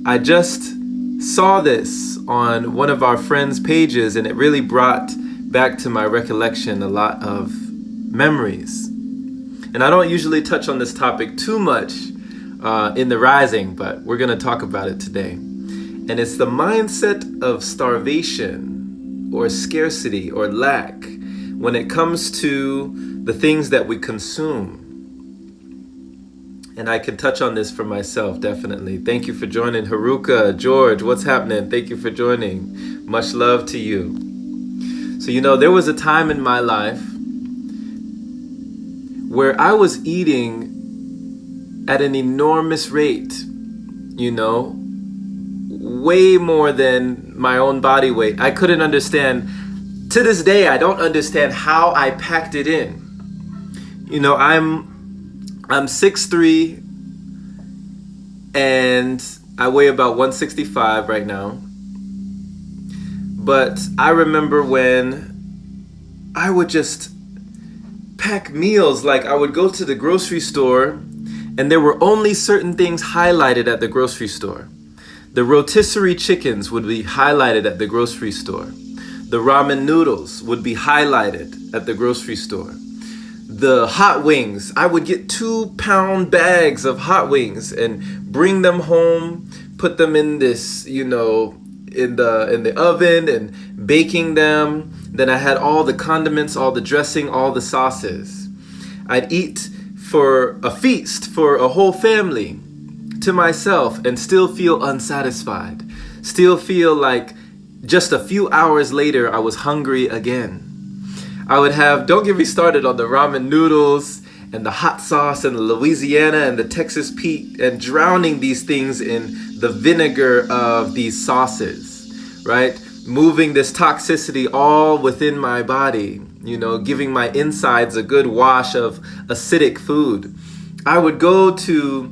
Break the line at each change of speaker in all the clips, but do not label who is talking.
I just saw this on one of our friends' pages, and it really brought back to my recollection a lot of memories. And I don't usually touch on this topic too much in the Rising, but we're going to talk about it today. And it's the mindset of starvation or scarcity or lack when it comes to the things that we consume. And I can touch on this for myself, definitely. Thank you for joining. Haruka, George, what's happening? Thank you for joining. Much love to you. So, there was a time in my life where I was eating at an enormous rate, way more than my own body weight. I couldn't understand. To this day, I don't understand how I packed it in. I'm 6'3", and I weigh about 165 right now. But I remember when I would just pack meals. Like, I would go to the grocery store, and there were only certain things highlighted at the grocery store. The rotisserie chickens would be highlighted at the grocery store. The ramen noodles would be highlighted at the grocery store. The hot wings, I would get 2-pound bags of hot wings and bring them home, put them in this, in the oven and baking them. Then I had all the condiments, all the dressing, all the sauces. I'd eat for a feast for a whole family to myself and still feel unsatisfied. Still feel like just a few hours later, I was hungry again. I would have, don't get me started on the ramen noodles and the hot sauce and the Louisiana and the Texas Pete, and drowning these things in the vinegar of these sauces, right? Moving this toxicity all within my body, giving my insides a good wash of acidic food. I would go to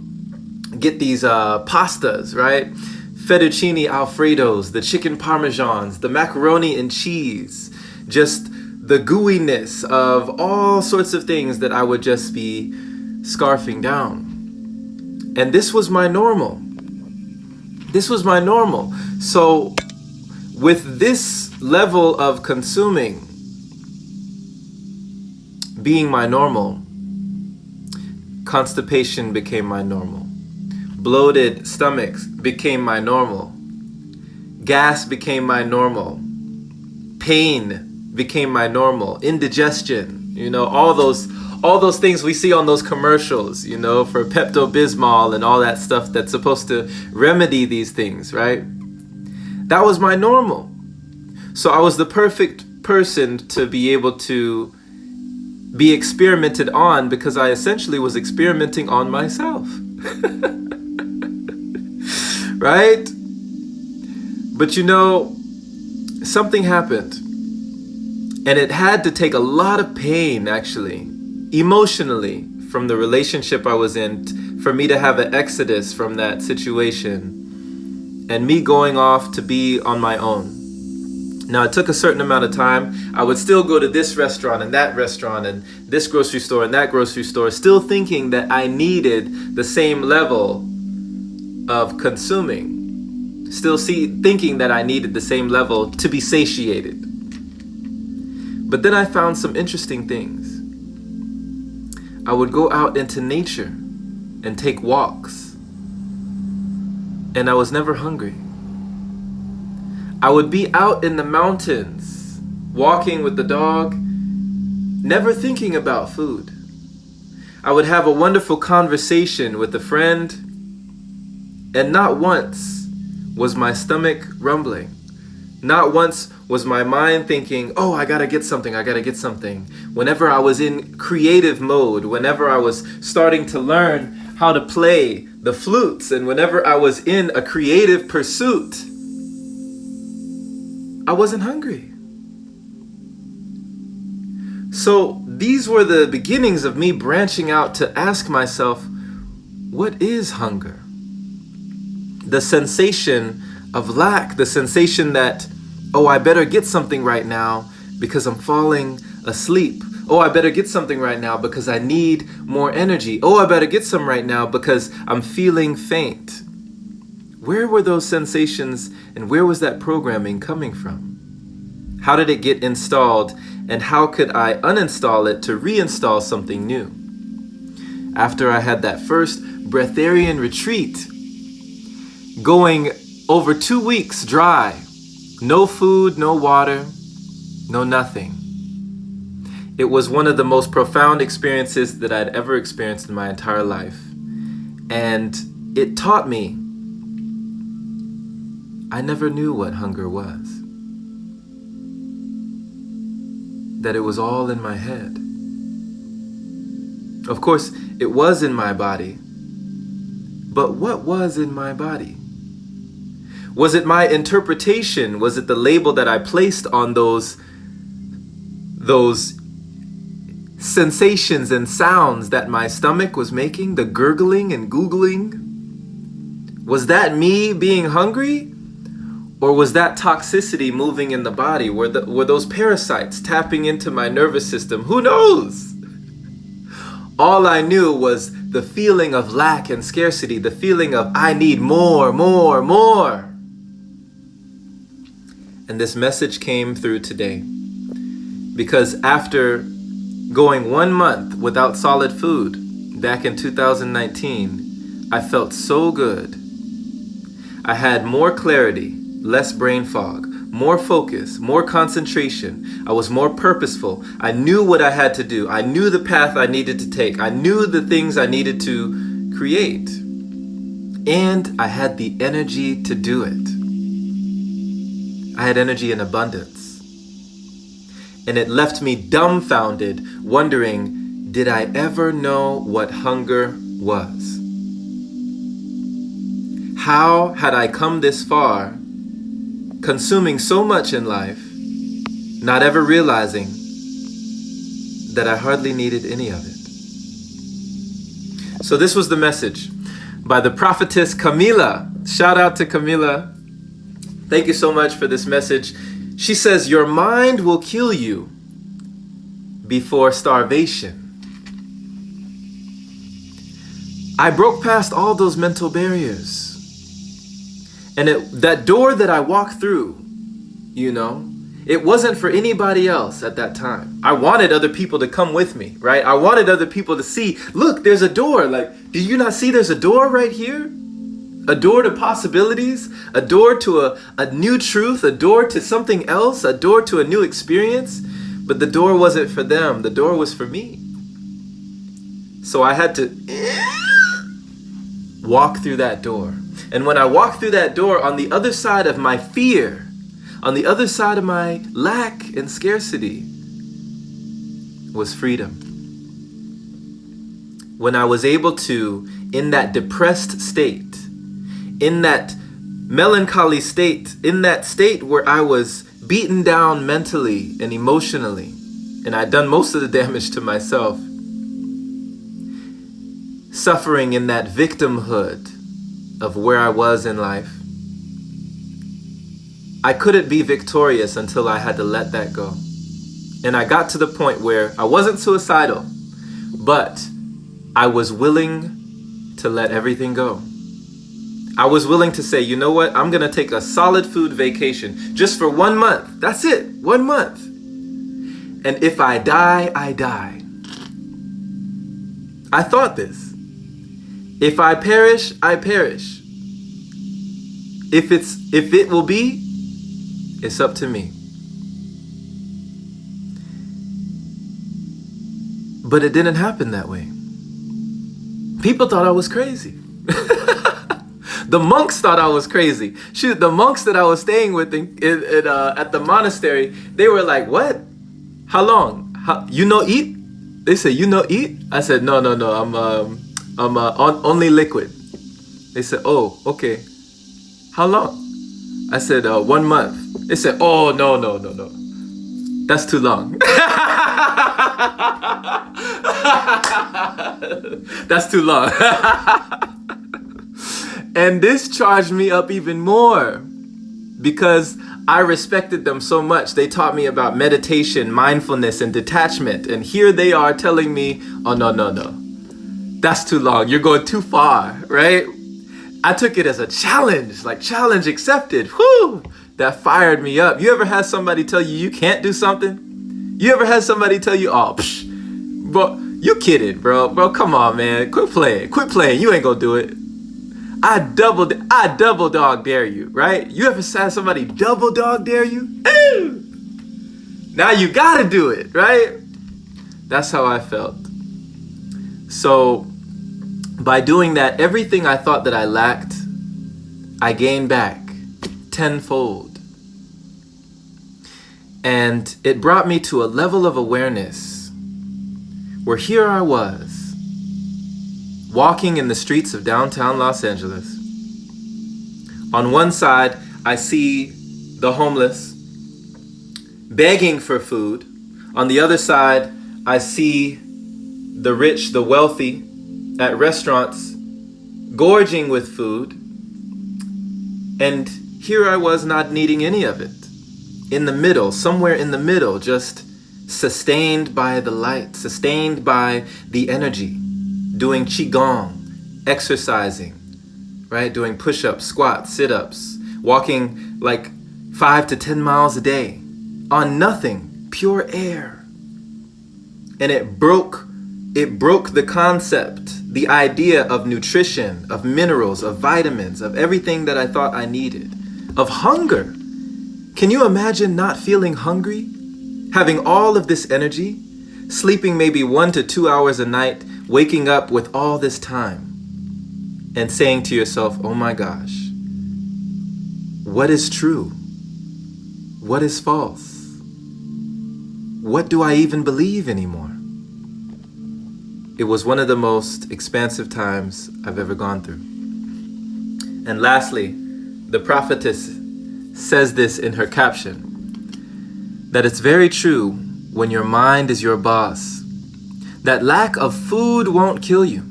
get these pastas, right? Fettuccine Alfredos, the chicken parmesans, the macaroni and cheese, just the gooiness of all sorts of things that I would just be scarfing down. And this was my normal. So with this level of consuming being my normal, constipation became my normal. Bloated stomachs became my normal. Gas became my normal. Pain became my normal. Indigestion, all those things we see on those commercials, for Pepto-Bismol and all that stuff that's supposed to remedy these things, right? That was my normal. So I was the perfect person to be able to be experimented on, because I essentially was experimenting on myself. Right? But something happened. And it had to take a lot of pain, actually, emotionally, from the relationship I was in, for me to have an exodus from that situation and me going off to be on my own. Now, it took a certain amount of time. I would still go to this restaurant and that restaurant and this grocery store and that grocery store, still thinking that I needed the same level of consuming, still thinking that I needed the same level to be satiated. But then I found some interesting things. I would go out into nature and take walks, and I was never hungry. I would be out in the mountains, walking with the dog, never thinking about food. I would have a wonderful conversation with a friend, and not once was my stomach rumbling. Not once was my mind thinking, oh, I gotta get something. Whenever I was in creative mode, whenever I was starting to learn how to play the flutes, and whenever I was in a creative pursuit, I wasn't hungry. So these were the beginnings of me branching out to ask myself, what is hunger? The sensation of lack, the sensation that, oh, I better get something right now because I'm falling asleep. Oh, I better get something right now because I need more energy. Oh, I better get some right now because I'm feeling faint. Where were those sensations and where was that programming coming from? How did it get installed and how could I uninstall it to reinstall something new? After I had that first breatharian retreat, going over 2 weeks dry, no food, no water, no nothing. It was one of the most profound experiences that I'd ever experienced in my entire life. And it taught me I never knew what hunger was. That it was all in my head. Of course, it was in my body. But what was in my body? Was it my interpretation? Was it the label that I placed on those sensations and sounds that my stomach was making? The gurgling and googling? Was that me being hungry? Or was that toxicity moving in the body? Were those parasites tapping into my nervous system? Who knows? All I knew was the feeling of lack and scarcity, the feeling of I need more, more, more. And this message came through today. Because after going 1 month without solid food back in 2019, I felt so good. I had more clarity, less brain fog, more focus, more concentration. I was more purposeful. I knew what I had to do. I knew the path I needed to take. I knew the things I needed to create. And I had the energy to do it. I had energy in abundance. And it left me dumbfounded, wondering, did I ever know what hunger was? How had I come this far, consuming so much in life, not ever realizing that I hardly needed any of it? So this was the message by the prophetess Camila. Shout out to Camila. Thank you so much for this message. She says, your mind will kill you before starvation. I broke past all those mental barriers. And that door that I walked through, it wasn't for anybody else at that time. I wanted other people to come with me, right? I wanted other people to see, look, there's a door. Like, do you not see there's a door right here? A door to possibilities, a door to a new truth, a door to something else, a door to a new experience. But the door wasn't for them. The door was for me. So I had to walk through that door. And when I walked through that door, on the other side of my fear, on the other side of my lack and scarcity, was freedom. When I was able to, in that depressed state, in that melancholy state, in that state where I was beaten down mentally and emotionally, and I'd done most of the damage to myself, suffering in that victimhood of where I was in life, I couldn't be victorious until I had to let that go. And I got to the point where I wasn't suicidal, but I was willing to let everything go. I was willing to say, you know what? I'm going to take a solid food vacation just for 1 month. That's it. 1 month. And if I die, I die. I thought this. If I perish, I perish. If it will be, it's up to me. But it didn't happen that way. People thought I was crazy. The monks thought I was crazy. Shoot, the monks that I was staying with at the monastery, they were like, what? How long? You no eat? They said, you no eat? I said, no, I'm only liquid. They said, oh, okay. How long? I said, 1 month. They said, oh, no. That's too long. That's too long. And this charged me up even more because I respected them so much. They taught me about meditation, mindfulness, and detachment. And here they are telling me, oh, no. That's too long. You're going too far, right? I took it as a challenge, like challenge accepted. Whew, that fired me up. You ever had somebody tell you you can't do something? You ever had somebody tell you, oh, bro, you kidding, bro. Bro, come on, man. Quit playing. You ain't gonna do it. I double dog dare you, right? You ever had somebody double dog dare you? Ew! Now you gotta do it, right? That's how I felt. So by doing that, everything I thought that I lacked, I gained back tenfold. And it brought me to a level of awareness where here I was, walking in the streets of downtown Los Angeles. On one side, I see the homeless begging for food. On the other side, I see the rich, the wealthy at restaurants gorging with food. And here I was not needing any of it. In the middle, somewhere in the middle, just sustained by the light, sustained by the energy. Doing qigong, exercising, right? Doing push-ups, squats, sit-ups, walking like 5 to 10 miles a day on nothing, pure air. And it broke the concept, the idea of nutrition, of minerals, of vitamins, of everything that I thought I needed, of hunger. Can you imagine not feeling hungry? Having all of this energy, sleeping maybe 1 to 2 hours a night, waking up with all this time and saying to yourself, oh my gosh, what is true? What is false? What do I even believe anymore? It was one of the most expansive times I've ever gone through. And lastly, the prophetess says this in her caption, that it's very true when your mind is your boss, that lack of food won't kill you.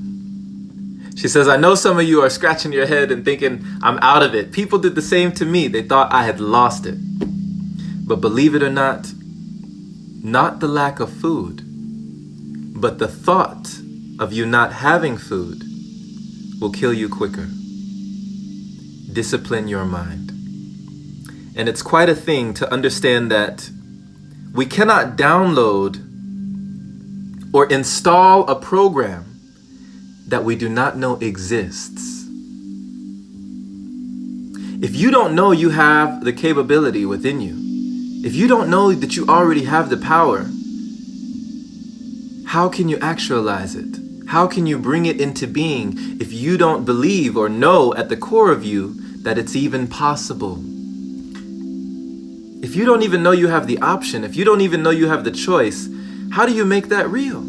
She says, I know some of you are scratching your head and thinking, I'm out of it. People did the same to me. They thought I had lost it. But believe it or not the lack of food, but the thought of you not having food will kill you quicker. Discipline your mind. And it's quite a thing to understand that we cannot download or install a program that we do not know exists. If you don't know you have the capability within you, if you don't know that you already have the power, how can you actualize it? How can you bring it into being if you don't believe or know at the core of you that it's even possible? If you don't even know you have the option, if you don't even know you have the choice, how do you make that real?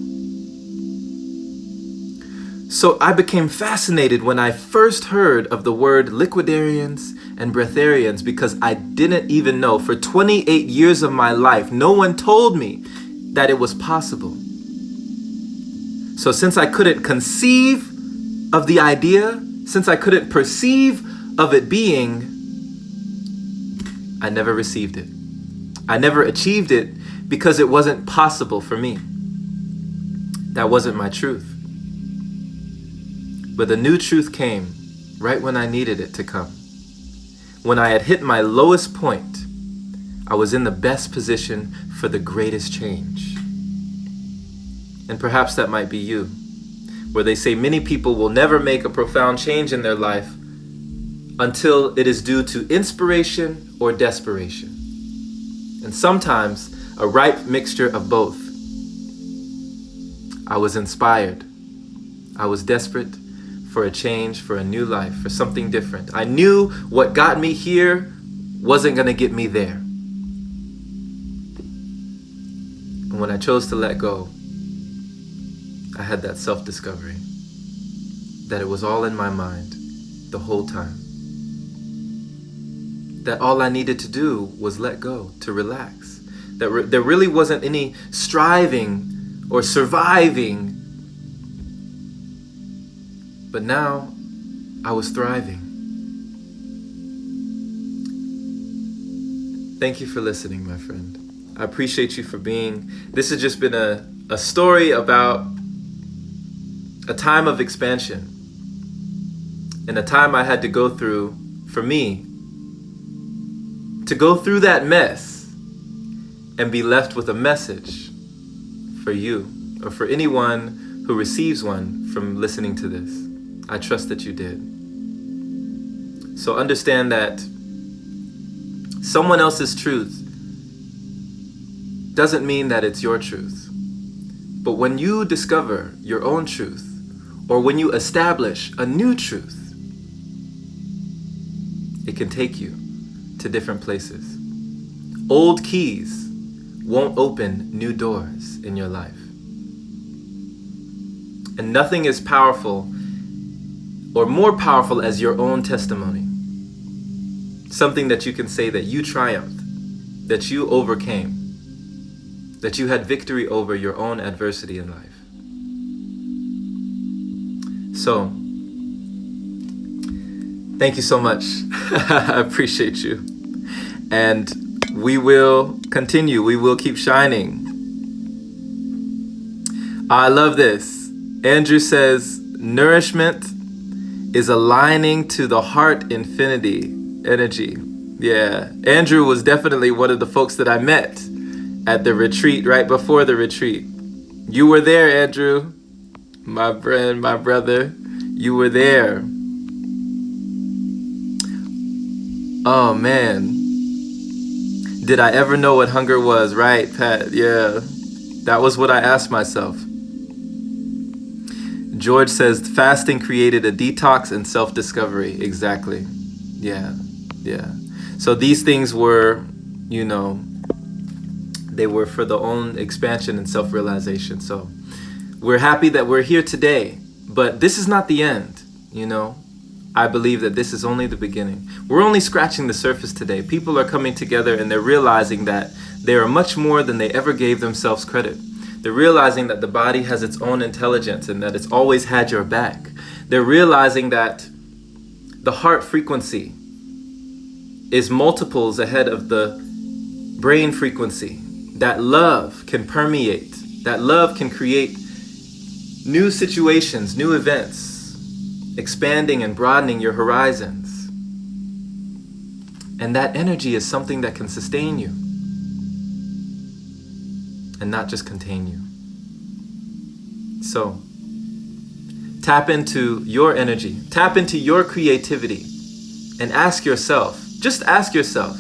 So I became fascinated when I first heard of the word liquidarians and breatharians, because I didn't even know. For 28 years of my life, no one told me that it was possible. So since I couldn't conceive of the idea, since I couldn't perceive of it being, I never received it. I never achieved it because it wasn't possible for me. That wasn't my truth. But the new truth came right when I needed it to come. When I had hit my lowest point, I was in the best position for the greatest change. And perhaps that might be you, where they say many people will never make a profound change in their life until it is due to inspiration or desperation. And sometimes a ripe mixture of both. I was inspired. I was desperate for a change, for a new life, for something different. I knew what got me here wasn't going to get me there. And when I chose to let go, I had that self-discovery that it was all in my mind the whole time. That all I needed to do was let go, to relax. That there really wasn't any striving or surviving. But now I was thriving. Thank you for listening, my friend. I appreciate you for being. This has just been a story about a time of expansion and the time I had to go through for me, to go through that mess and be left with a message for you or for anyone who receives one from listening to this. I trust that you did. So understand that someone else's truth doesn't mean that it's your truth. But when you discover your own truth, or when you establish a new truth, it can take you to different places. Old keys won't open new doors in your life. And nothing is powerful or more powerful as your own testimony. Something that you can say that you triumphed, that you overcame, that you had victory over your own adversity in life. So, thank you so much. I appreciate you. And we will continue. We will keep shining. I love this. Andrew says, nourishment is aligning to the heart infinity energy. Yeah, Andrew was definitely one of the folks that I met at the retreat, right before the retreat. You were there, Andrew. My friend, my brother, you were there. Oh man. Did I ever know what hunger was? Right, Pat? Yeah. That was what I asked myself. George says fasting created a detox and self-discovery. Exactly. Yeah. So these things were, they were for the own expansion and self-realization. So we're happy that we're here today, but this is not the end, I believe that this is only the beginning. We're only scratching the surface today. People are coming together and they're realizing that they are much more than they ever gave themselves credit. They're realizing that the body has its own intelligence and that it's always had your back. They're realizing that the heart frequency is multiples ahead of the brain frequency. That love can permeate. That love can create new situations, new events, expanding and broadening your horizons. And that energy is something that can sustain you and not just contain you. So, tap into your energy, tap into your creativity, and ask yourself, just ask yourself,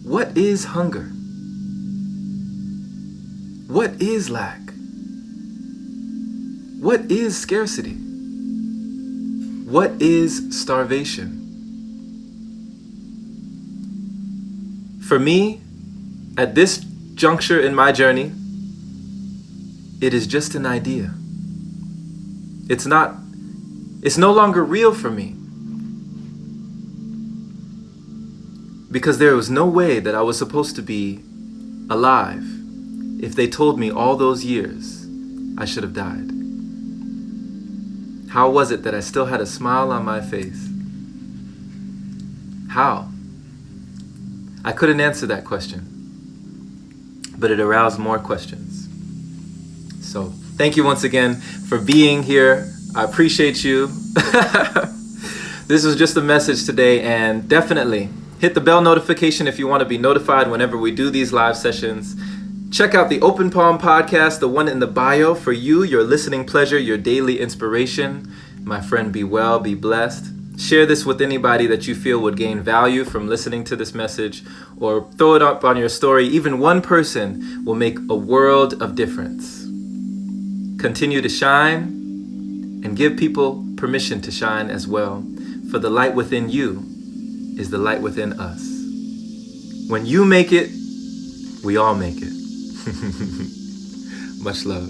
what is hunger? What is lack? What is scarcity? What is starvation? For me, at this juncture in my journey, it is just an idea. It's no longer real for me. Because there was no way that I was supposed to be alive if they told me all those years I should have died. How was it that I still had a smile on my face? How? I couldn't answer that question, but it aroused more questions. So thank you once again for being here. I appreciate you. This was just a message today, and definitely hit the bell notification if you want to be notified whenever we do these live sessions. Check out the Open Palm podcast, the one in the bio, for you, your listening pleasure, your daily inspiration. My friend, be well, be blessed. Share this with anybody that you feel would gain value from listening to this message, or throw it up on your story. Even one person will make a world of difference. Continue to shine and give people permission to shine as well, for the light within you is the light within us. When you make it, we all make it. Much love.